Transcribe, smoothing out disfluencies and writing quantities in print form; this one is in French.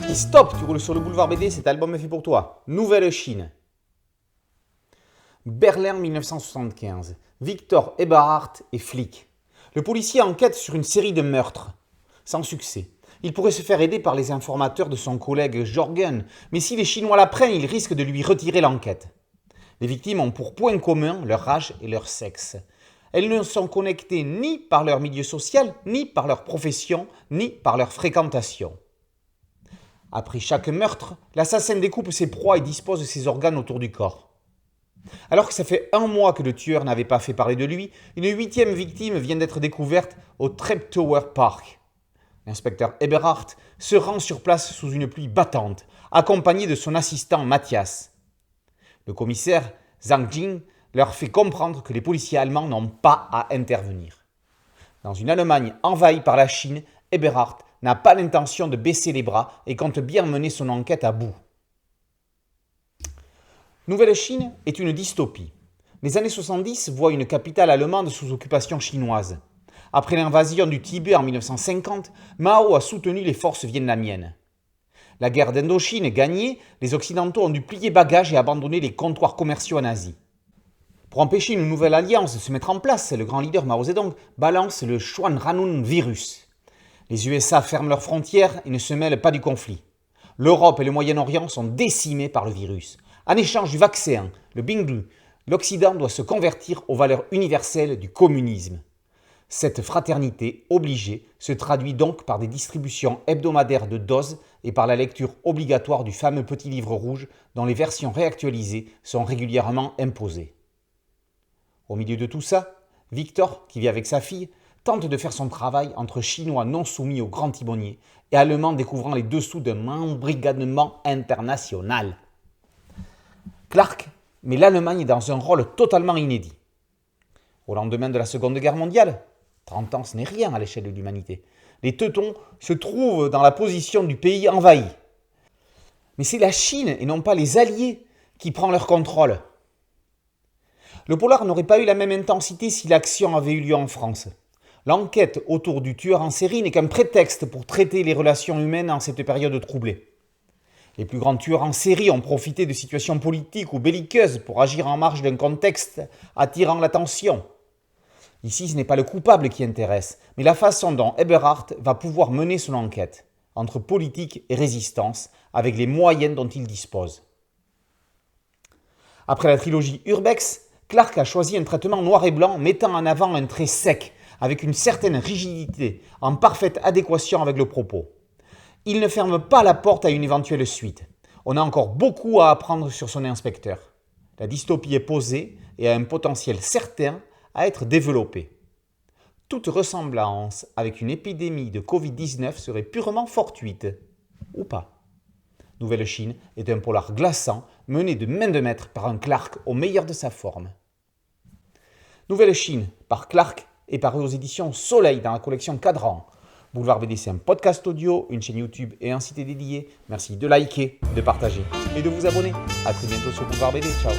Et stop, tu roules sur le boulevard BD, cet album est fait pour toi. Nouvelle Chine. Berlin 1975. Victor Eberhardt est flic. Le policier enquête sur une série de meurtres. Sans succès. Il pourrait se faire aider par les informateurs de son collègue Jorgen, mais si les Chinois l'apprennent, ils risquent de lui retirer l'enquête. Les victimes ont pour point commun leur âge et leur sexe. Elles ne sont connectées ni par leur milieu social, ni par leur profession, ni par leur fréquentation. Après chaque meurtre, l'assassin découpe ses proies et dispose de ses organes autour du corps. Alors que ça fait 1 mois que le tueur n'avait pas fait parler de lui, une 8e victime vient d'être découverte au Treptower Park. L'inspecteur Eberhardt se rend sur place sous une pluie battante, accompagné de son assistant Matthias. Le commissaire Zhang Jing leur fait comprendre que les policiers allemands n'ont pas à intervenir. Dans une Allemagne envahie par la Chine, Eberhardt n'a pas l'intention de baisser les bras et compte bien mener son enquête à bout. Nouvelle Chine est une dystopie. Les années 70 voient une capitale allemande sous occupation chinoise. Après l'invasion du Tibet en 1950, Mao a soutenu les forces vietnamiennes. La guerre d'Indochine est gagnée, les Occidentaux ont dû plier bagages et abandonner les comptoirs commerciaux en Asie. Pour empêcher une nouvelle alliance de se mettre en place, le grand leader Mao Zedong balance le Schwanranun virus. Les USA ferment leurs frontières et ne se mêlent pas du conflit. L'Europe et le Moyen-Orient sont décimés par le virus. En échange du vaccin, le Binglu, l'Occident doit se convertir aux valeurs universelles du communisme. Cette fraternité obligée se traduit donc par des distributions hebdomadaires de doses et par la lecture obligatoire du fameux petit livre rouge dont les versions réactualisées sont régulièrement imposées. Au milieu de tout ça, Victor, qui vit avec sa fille, tente de faire son travail entre Chinois non soumis au grand timonier et Allemands découvrant les dessous d'un embrigadement international. Clark met l'Allemagne dans un rôle totalement inédit. Au lendemain de la Seconde Guerre mondiale, 30 ans ce n'est rien à l'échelle de l'humanité, les Teutons se trouvent dans la position du pays envahi. Mais c'est la Chine et non pas les Alliés qui prend leur contrôle. Le polar n'aurait pas eu la même intensité si l'action avait eu lieu en France. L'enquête autour du tueur en série n'est qu'un prétexte pour traiter les relations humaines en cette période troublée. Les plus grands tueurs en série ont profité de situations politiques ou belliqueuses pour agir en marge d'un contexte attirant l'attention. Ici, ce n'est pas le coupable qui intéresse, mais la façon dont Eberhardt va pouvoir mener son enquête, entre politique et résistance, avec les moyens dont il dispose. Après la trilogie Urbex, Clark a choisi un traitement noir et blanc mettant en avant un trait sec, avec une certaine rigidité, en parfaite adéquation avec le propos. Il ne ferme pas la porte à une éventuelle suite. On a encore beaucoup à apprendre sur son inspecteur. La dystopie est posée et a un potentiel certain à être développée. Toute ressemblance avec une épidémie de Covid-19 serait purement fortuite. Ou pas. Nouvelle Chine est un polar glaçant mené de main de maître par un Clark au meilleur de sa forme. Nouvelle Chine par Clark est paru aux éditions Soleil dans la collection Cadran. Boulevard BD, c'est un podcast audio, une chaîne YouTube et un site dédié. Merci de liker, de partager et de vous abonner. A très bientôt sur Boulevard BD. Ciao.